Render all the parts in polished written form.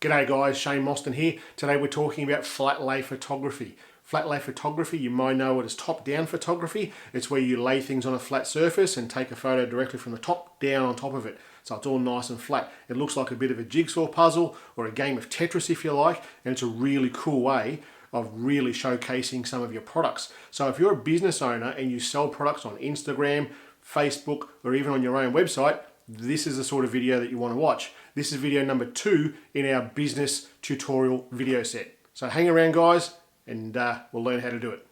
G'day guys, Shayne Mostyn here. Today we're talking about flat lay photography. Flat lay photography, you might know it as top-down photography. It's where you lay things on a flat surface and take a photo directly from the top down on top of it. So it's all nice and flat. It looks like a bit of a jigsaw puzzle or a game of Tetris if you like, and it's a really cool way of really showcasing some of your products. So if you're a business owner and you sell products on Instagram, Facebook, or even on your own website, this is the sort of video that you want to watch. This is video number 2 in our business tutorial video set. So hang around guys and we'll learn how to do it.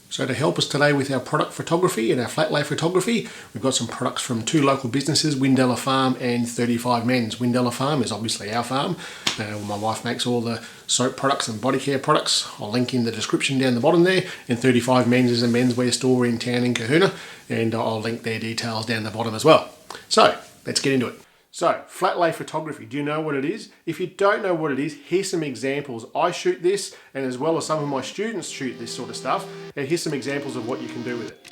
So to help us today with our product photography and our flat lay photography, we've got some products from 2 local businesses, Windella Farm and 35 Men's. Windella Farm is obviously our farm. My wife makes all the soap products and body care products. I'll link in the description down the bottom there. And 35 Men's is a menswear store in town in Kahuna, and I'll link their details down the bottom as well. So let's get into it. So, flat lay photography, do you know what it is? If you don't know what it is, here's some examples. I shoot this, and as well as some of my students shoot this sort of stuff, and here's some examples of what you can do with it.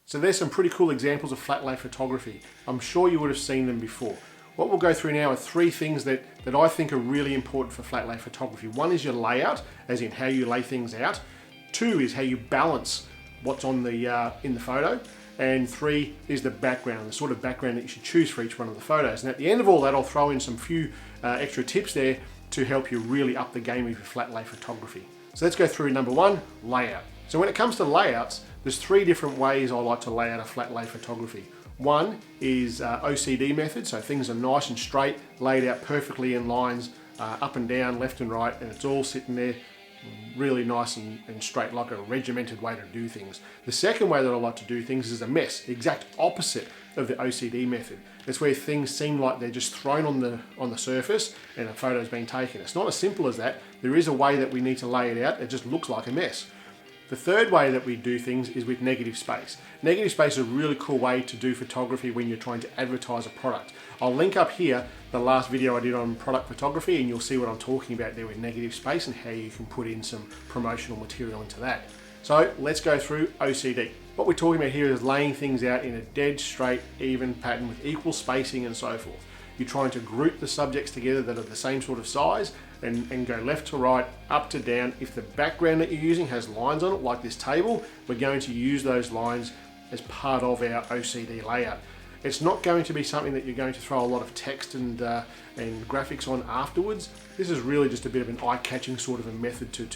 So there's some pretty cool examples of flat lay photography. I'm sure you would have seen them before. What we'll go through now are 3 things that I think are really important for flat lay photography. 1 is your layout, as in how you lay things out. 2 is how you balance what's on the in the photo. And 3 is the background, the sort of background that you should choose for each one of the photos. And at the end of all that, I'll throw in some few extra tips there to help you really up the game with your flat lay photography. So let's go through number 1, layout. So when it comes to layouts, there's 3 different ways I like to lay out a flat lay photography. 1 is OCD method, so things are nice and straight, laid out perfectly in lines, up and down, left and right, and it's all sitting there really nice and straight, like a regimented way to do things. The second way that I like to do things is a mess, the exact opposite of the OCD method. It's where things seem like they're just thrown on the surface and a photo's been taken. It's not as simple as that. There is a way that we need to lay it out. It just looks like a mess. The third way that we do things is with negative space. Negative space is a really cool way to do photography when you're trying to advertise a product. I'll link up here the last video I did on product photography, and you'll see what I'm talking about there with negative space and how you can put in some promotional material into that. So let's go through OCD. What we're talking about here is laying things out in a dead straight, even pattern with equal spacing and so forth. You're trying to group the subjects together that are the same sort of size and go left to right, up to down. If the background that you're using has lines on it, like this table, we're going to use those lines as part of our OCD layout. It's not going to be something that you're going to throw a lot of text and graphics on afterwards. This is really just a bit of an eye-catching sort of a method to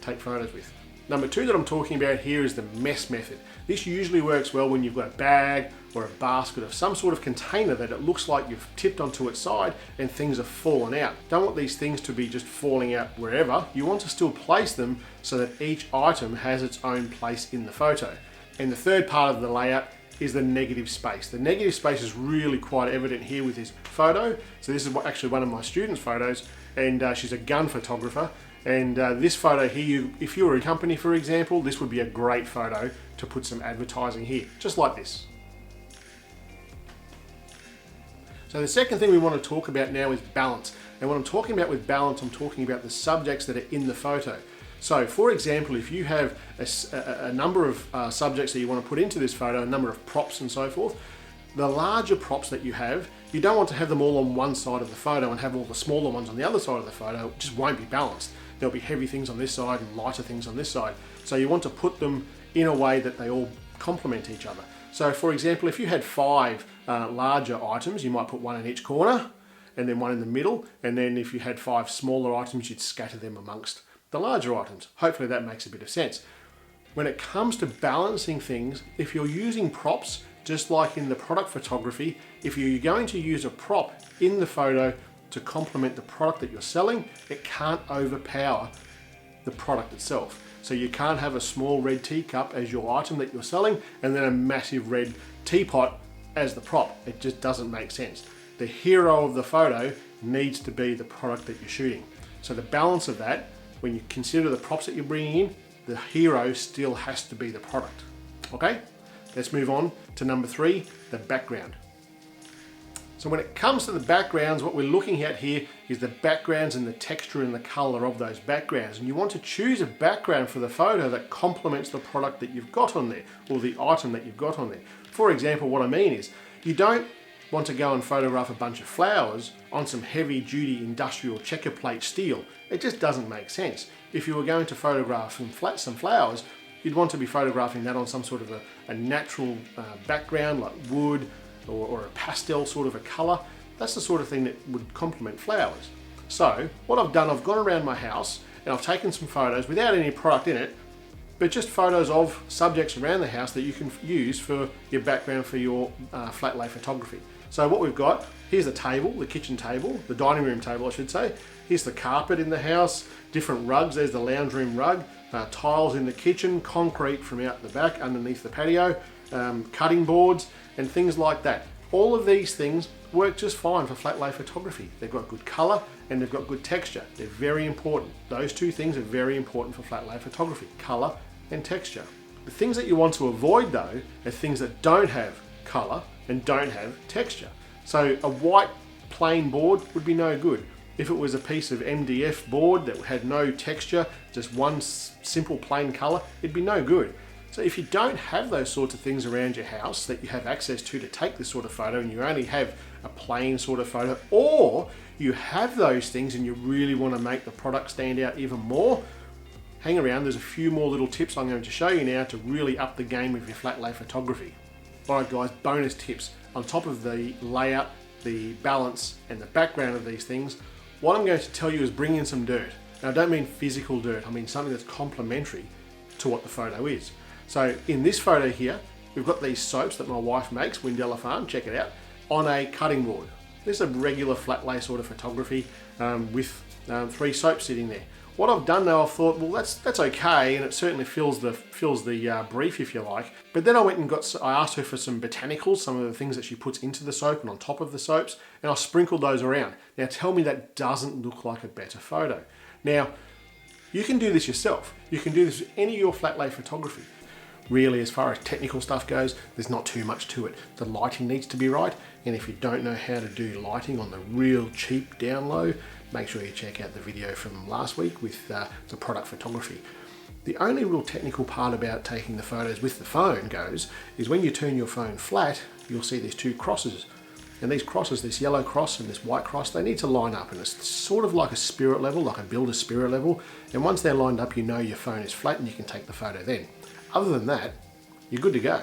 take photos with. Number 2 that I'm talking about here is the mess method. This usually works well when you've got a bag or a basket of some sort of container that it looks like you've tipped onto its side and things have fallen out. Don't want these things to be just falling out wherever. You want to still place them so that each item has its own place in the photo. And the third part of the layout is the negative space. The negative space is really quite evident here with this photo. So this is actually one of my students' photos, and she's a gun photographer. And this photo here, if you were a company, for example, this would be a great photo to put some advertising here, just like this. So the second thing we want to talk about now is balance. And when I'm talking about with balance, I'm talking about the subjects that are in the photo. So for example, if you have a number of subjects that you want to put into this photo, a number of props and so forth, the larger props that you have, you don't want to have them all on one side of the photo and have all the smaller ones on the other side of the photo. It just won't be balanced. There'll be heavy things on this side and lighter things on this side. So you want to put them in a way that they all complement each other. So for example, if you had 5 larger items, you might put 1 in each corner and then 1 in the middle. And then if you had 5 smaller items, you'd scatter them amongst the larger items. Hopefully that makes a bit of sense. When it comes to balancing things, if you're using props, just like in the product photography, if you're going to use a prop in the photo to complement the product that you're selling, it can't overpower the product itself. So you can't have a small red teacup as your item that you're selling and then a massive red teapot as the prop. It just doesn't make sense. The hero of the photo needs to be the product that you're shooting. So the balance of that, when you consider the props that you're bringing in, the hero still has to be the product. Okay, let's move on to number 3, the background. So when it comes to the backgrounds, what we're looking at here is the backgrounds and the texture and the color of those backgrounds. And you want to choose a background for the photo that complements the product that you've got on there, or the item that you've got on there. For example, what I mean is, you don't want to go and photograph a bunch of flowers on some heavy duty industrial checker plate steel. It just doesn't make sense. If you were going to photograph some flowers, you'd want to be photographing that on some sort of a natural background like wood, or a pastel sort of a colour. That's the sort of thing that would complement flowers. So what I've done, I've gone around my house and I've taken some photos without any product in it, but just photos of subjects around the house that you can use for your background for your flat lay photography. So what we've got, here's the table, the kitchen table, the dining room table I should say. Here's the carpet in the house, different rugs, there's the lounge room rug, tiles in the kitchen, concrete from out the back underneath the patio, cutting boards and things like that. All of these things work just fine for flat lay photography. They've got good color and they've got good texture. They're very important. Those two things are very important for flat lay photography, color and texture. The things that you want to avoid though are things that don't have color and don't have texture. So a white plain board would be no good. If it was a piece of MDF board that had no texture, just one simple plain color, it'd be no good. So if you don't have those sorts of things around your house that you have access to take this sort of photo, and you only have a plain sort of photo, or you have those things and you really want to make the product stand out even more, hang around, there's a few more little tips I'm going to show you now to really up the game with your flat lay photography. Alright guys, bonus tips. On top of the layout, the balance and the background of these things, what I'm going to tell you is bring in some dirt. And I don't mean physical dirt, I mean something that's complementary to what the photo is. So in this photo here, we've got these soaps that my wife makes, Windella Farm, check it out, on a cutting board. This is a regular flat lay sort of photography with 3 soaps sitting there. What I've done now, I've thought, well, that's okay, and it certainly fills the brief, if you like. But then I went and I asked her for some botanicals, some of the things that she puts into the soap and on top of the soaps, and I sprinkled those around. Now tell me that doesn't look like a better photo. Now, you can do this yourself. You can do this with any of your flat lay photography. Really, as far as technical stuff goes, there's not too much to it. The lighting needs to be right, and if you don't know how to do lighting on the real cheap down low, make sure you check out the video from last week with the product photography. The only real technical part about taking the photos with the phone is when you turn your phone flat, you'll see these 2 crosses. And these crosses, this yellow cross and this white cross, they need to line up, and it's sort of like a spirit level, like a builder spirit level. And once they're lined up, you know your phone is flat and you can take the photo then. Other than that, you're good to go.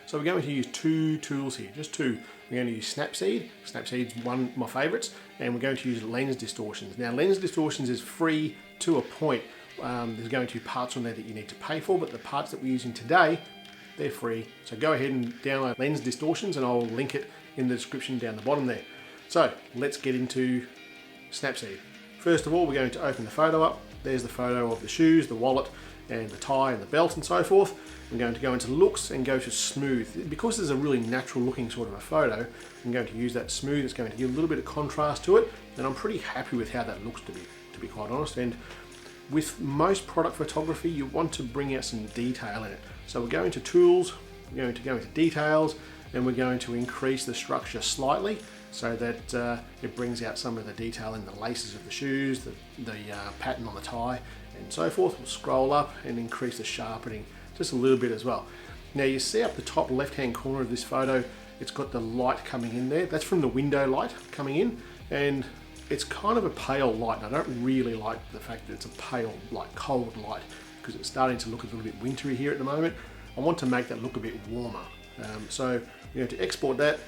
So we're going to use 2 tools here, just 2. We're going to use SNAPSEED. SNAPSEED's one of my favorites, and we're going to use Lens Distortions. Now, Lens Distortions is free to a point. There's going to be parts on there that you need to pay for, but the parts that we're using today, they're free. So go ahead and download Lens Distortions, and I'll link it in the description down the bottom there. So let's get into SNAPSEED. First of all, we're going to open the photo up. There's the photo of the shoes, the wallet, and the tie and the belt and so forth. I'm going to go into looks and go to smooth. Because there's a really natural looking sort of a photo, I'm going to use that smooth. It's going to give a little bit of contrast to it, and I'm pretty happy with how that looks, to be quite honest. And with most product photography, you want to bring out some detail in it. So we're going to tools, we're going to go into details, and we're going to increase the structure slightly so that it brings out some of the detail in the laces of the shoes, the pattern on the tie, and so forth. We'll scroll up and increase the sharpening just a little bit as well. Now you see up the top left-hand corner of this photo, it's got the light coming in there. That's from the window light coming in, and it's kind of a pale light. And I don't really like the fact that it's a pale, like cold light, because it's starting to look a little bit wintry here at the moment. I want to make that look a bit warmer. So you're going to export that,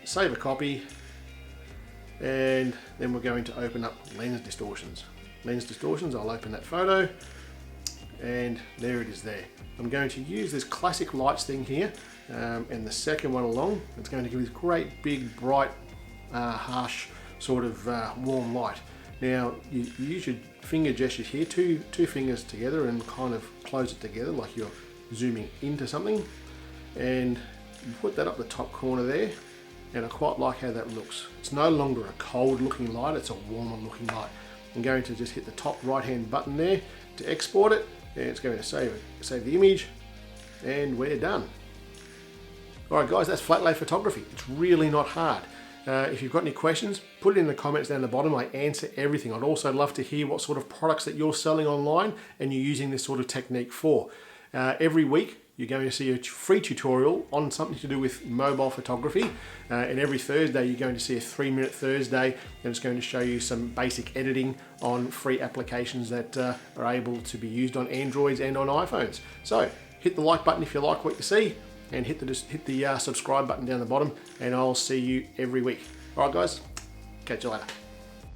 save a copy, and then we're going to open up Lens Distortions. Lens Distortions, I'll open that photo, and there it is there. I'm going to use this classic lights thing here, and the second one along. It's going to give this great big bright harsh sort of warm light. Now you use your finger gestures here, two fingers together, and kind of close it together like you're zooming into something, and you put that up the top corner there, and I quite like how that looks. It's no longer a cold looking light, it's a warmer looking light. I'm going to just hit the top right hand button there to export it, and it's going to save the image, and we're done. Alright guys, that's flat lay photography. It's really not hard. If you've got any questions, put it in the comments down the bottom. I answer everything. I'd also love to hear what sort of products that you're selling online and you're using this sort of technique for. Every week you're going to see a free tutorial on something to do with mobile photography, and every Thursday you're going to see a 3-minute Thursday, and it's going to show you some basic editing on free applications that are able to be used on Androids and on iPhones. So hit the like button if you like what you see, and hit the subscribe button down the bottom, and I'll see you every week. Alright guys, catch you later.